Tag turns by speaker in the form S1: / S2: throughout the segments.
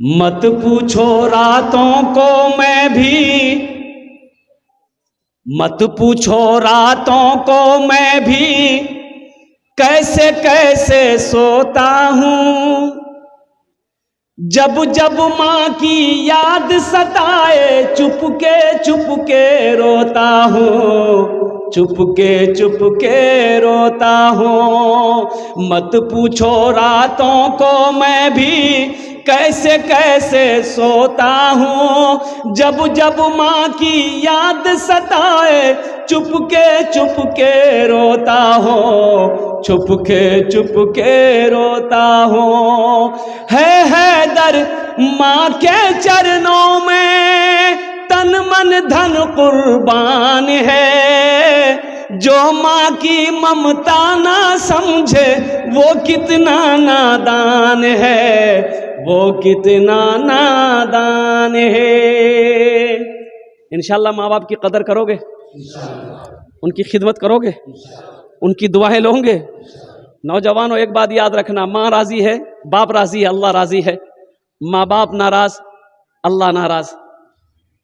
S1: मत पूछो रातों को मैं भी, मत पूछो रातों को मैं भी कैसे कैसे सोता हूँ। जब जब माँ की याद सताए चुपके रोता हूँ, चुपके रोता हूँ। मत पूछो रातों को मैं भी कैसे कैसे सोता हूँ। जब जब माँ की याद सताए चुपके रोता हूँ, चुपके रोता हूँ। है दर माँ के चरणों में तन मन धन कुर्बान है। जो माँ की ममता ना समझे वो कितना नादान है, वो कितना नादान है। इंशाअल्लाह माँ बाप की कदर करोगे, उनकी खिदमत करोगे, उनकी दुआएं लोगे। नौजवानों एक बात याद रखना, माँ राजी है, बाप राजी है, अल्लाह राजी है। माँ बाप नाराज, अल्लाह नाराज।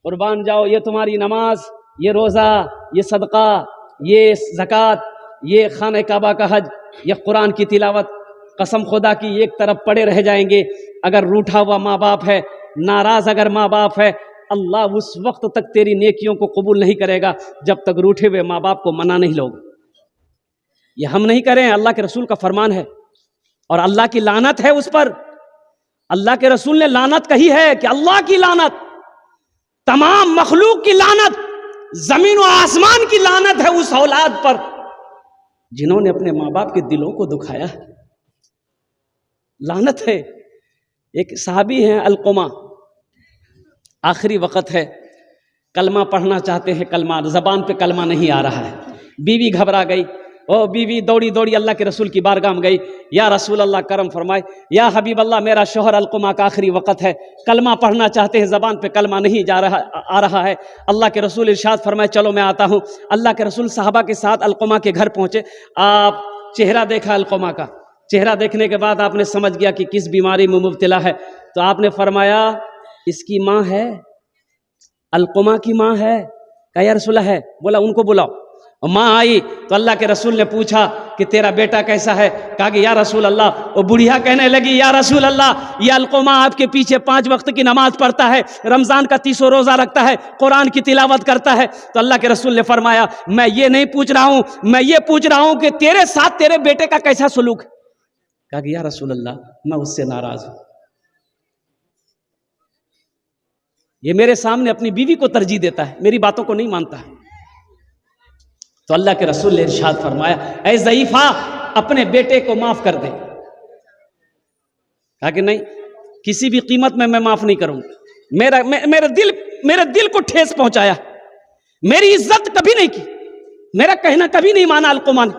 S1: कुर्बान जाओ, ये तुम्हारी नमाज, ये रोज़ा, ये सदका, ये ज़कात, ये खाने काबा का हज, ये कुरान की तिलावत, कसम खुदा की एक तरफ पड़े रह जाएंगे। अगर रूठा हुआ माँ बाप है, नाराज़ अगर माँ बाप है, अल्लाह उस वक्त तक तेरी नेकियों को कबूल नहीं करेगा जब तक रूठे हुए माँ बाप को मना नहीं लोगे। ये हम नहीं करें, अल्लाह के रसूल का फरमान है और अल्लाह की लानत है उस पर। अल्लाह के रसूल ने लानत कही है कि अल्लाह की लानत, तमाम मखलूक की लानत, जमीन और आसमान की लानत है उस औलाद पर जिन्होंने अपने माँ बाप के दिलों को दुखाया है। लानत है। एक सहाबी हैं अलकुमा, आखिरी वक्त है, कलमा पढ़ना चाहते हैं, कलमा ज़बान पे कलमा नहीं आ रहा है। बीवी घबरा गई, ओ बीवी दौड़ी दौड़ी अल्लाह के रसूल की बारगाह में गई। या रसूल अल्लाह करम फरमाए, या हबीब अल्लाह मेरा शोहर अलकुमा का आखिरी वक्त है, कलमा पढ़ना चाहते हैं, ज़बान पे कलमा नहीं आ रहा है। अल्लाह के रसूल इरशाद फरमाए, चलो मैं आता हूँ। अल्लाह के रसूल साहबा के साथ अलकुमा के घर पहुँचे। आप चेहरा देखा अलकुमा का, चेहरा देखने के बाद आपने समझ गया कि किस बीमारी में मुब्तला है। तो आपने फरमाया इसकी माँ है, अलकुमा की माँ है। कहा या रसूल है। बोला उनको बुलाओ। माँ आई तो अल्लाह के रसूल ने पूछा कि तेरा बेटा कैसा है। कहा कि या रसूल अल्लाह। वो बुढ़िया कहने लगी, या रसूल अल्लाह, ये अलकुमा आपके पीछे 5 वक्त की नमाज पढ़ता है, रमज़ान का 30 रोज़ा रखता है, कुरान की तिलावत करता है। तो अल्लाह के रसूल ने फरमाया, मैं ये नहीं पूछ रहा हूँ, मैं ये पूछ रहा हूँ कि तेरे साथ तेरे बेटे का कैसा सलूक है। कहा कि या रसूल अल्लाह, मैं उससे नाराज हूँ, ये मेरे सामने अपनी बीवी को तरजीह देता है, मेरी बातों को नहीं मानता है। तो अल्लाह के रसूल ने इरशाद फरमाया, ऐ ज़ईफ़ा, अपने बेटे को माफ कर दे। कहा कि नहीं, किसी भी कीमत में मैं माफ नहीं करूंगा। मेरे दिल को ठेस पहुंचाया, मेरी इज्जत कभी नहीं की, मेरा कहना कभी नहीं माना अलकुमा ने,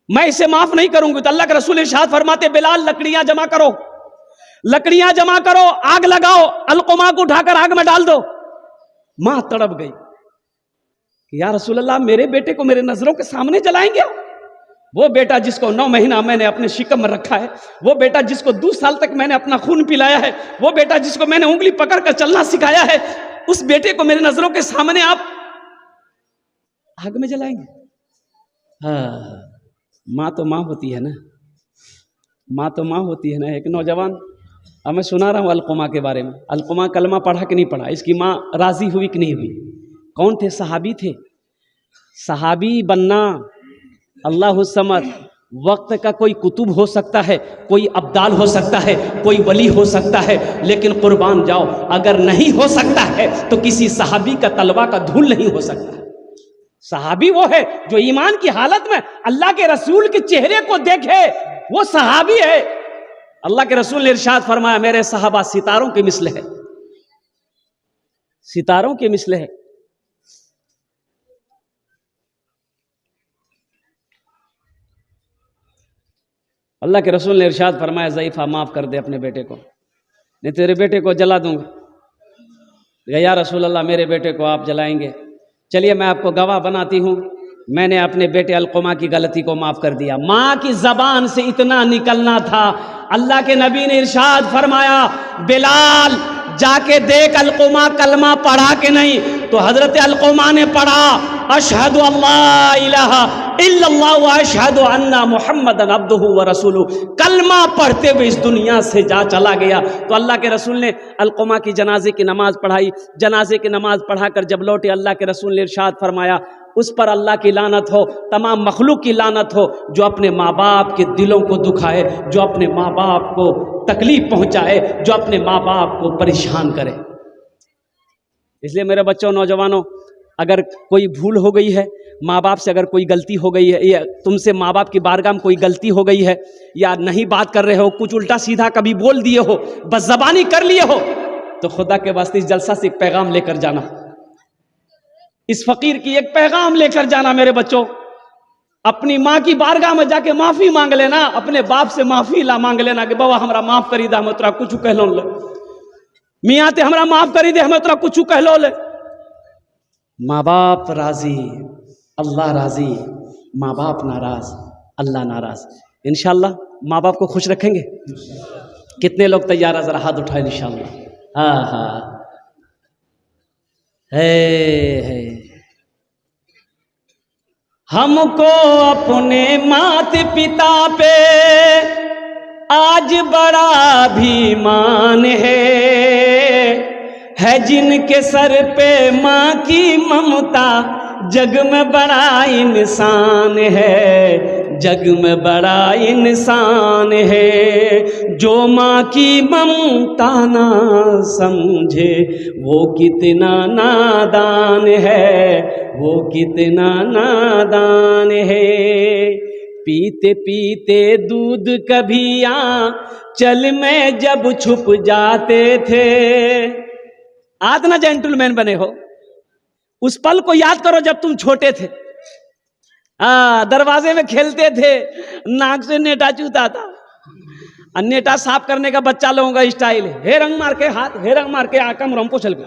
S1: मैं इसे माफ नहीं करूंगी। तो अल्लाह के रसूल इरशाद फरमाते, बिलाल लकड़ियां जमा करो, लकड़ियां जमा करो, आग लगाओ, अलकुमा को उठाकर आग में डाल दो। मां तड़प गई, या रसूल अल्लाह, मेरे बेटे को मेरे नजरों के सामने जलाएंगे? वो बेटा जिसको 9 महीना मैंने अपने शिकम में रखा है, वो बेटा जिसको 2 साल तक मैंने अपना खून पिलाया है, वो बेटा जिसको मैंने उंगली पकड़कर चलना सिखाया है, उस बेटे को मेरे नजरों के सामने आप आग में जलाएंगे? हाँ, माँ तो माँ होती है ना, माँ तो माँ होती है ना। एक नौजवान, अब मैं सुना रहा हूँ अलकुमा के बारे में। अलकुमा कलमा पढ़ा कि नहीं पढ़ा, इसकी माँ राजी हुई कि नहीं हुई? कौन थे? सहाबी थे। सहाबी बनना अल्लाहु समद। वक्त का कोई कुतुब हो सकता है, कोई अब्दाल हो सकता है, कोई वली हो सकता है, लेकिन कुर्बान जाओ, अगर नहीं हो सकता है तो किसी सहाबी का तलवा का धूल नहीं हो सकता। सहाबी वो है जो ईमान की हालत में अल्लाह के रसूल के चेहरे को देखे, वो सहाबी है। अल्लाह के रसूल ने इरशाद फरमाया, मेरे सहाबा सितारों के मिसल है, सितारों के मिसल है। अल्लाह के रसूल ने इरशाद फरमाया, ज़ईफ़ा माफ़ कर दे अपने बेटे को, नहीं तेरे बेटे को जला दूंगा। या रसूल अल्लाह, मेरे बेटे को आप जलाएंगे? चलिए मैं आपको गवाह बनाती हूँ, मैंने अपने बेटे अलकुमा की गलती को माफ कर दिया। माँ की जबान से इतना निकलना था। अल्लाह के नबी ने इरशाद फरमाया, बिलाल जाके देख अलकुमा कलमा पढ़ा के नहीं। तो हजरत अलकुमा ने पढ़ा, अशहदु अल्ला इलाहा इल्लल्लाह व अशहदु अन्ना मुहम्मदन अब्दुहु व रसूलुहु। कलमा पढ़ते हुए इस दुनिया से जा चला गया। तो अल्लाह के रसूल ने अलकुमा की जनाजे की नमाज पढ़ाई। जनाजे की नमाज पढ़ाकर जब लौटे, अल्लाह के रसूल ने इरशाद फरमाया, उस पर अल्लाह की लानत हो, तमाम मखलूक की लानत हो, जो अपने माँ बाप के दिलों को दुखाए, जो अपने माँ बाप को तकलीफ पहुंचाए, जो अपने माँ बाप को परेशान करे। इसलिए मेरे बच्चों, नौजवानों, अगर कोई भूल हो गई है, माँ बाप से अगर कोई गलती हो गई है, या तुमसे माँ बाप की बारगाह में कोई गलती हो गई है, या नहीं बात कर रहे हो, कुछ उल्टा सीधा कभी बोल दिए हो, बदज़बानी कर लिए हो, तो खुदा के वास्ते इस जलसा से एक पैगाम लेकर जाना, इस फकीर की एक पैगाम लेकर जाना। मेरे बच्चों, अपनी माँ की बारगाह में जाके माफी मांग लेना, अपने बाप से माफी ला मांग लेना कि बाबा हमरा माफ करी दे, हम तोरा कुछ कह लो ले, मियाँ ते हमरा माफ करी दे, हम तोरा कुछ कह लो ले। माँ बाप राजी, अल्लाह राजी, माँ बाप नाराज, अल्लाह नाराज। इंशाल्लाह माँ बाप को खुश रखेंगे। कितने लोग तैयार है? जरा हाथ उठाए इंशाल्लाह। हाँ हाँ, है। हमको अपने माता पिता पे आज बड़ा अभिमान है जिनके सर पे माँ की ममता, जग में बड़ा इंसान है, जग में बड़ा इंसान है। जो माँ की ममता ना समझे वो कितना नादान है, वो कितना नादान है। पीते पीते दूध कभी आंचल में जब छुप जाते थे। आज ना जेंटलमैन बने हो, उस पल को याद करो जब तुम छोटे थे। दरवाजे में खेलते थे, नाक से नेटा चूता था। नेटा साफ करने का बच्चा लोगों का स्टाइल है, हे रंग मार के हाथ, हे रंग मार के आका मुरम पोछल के।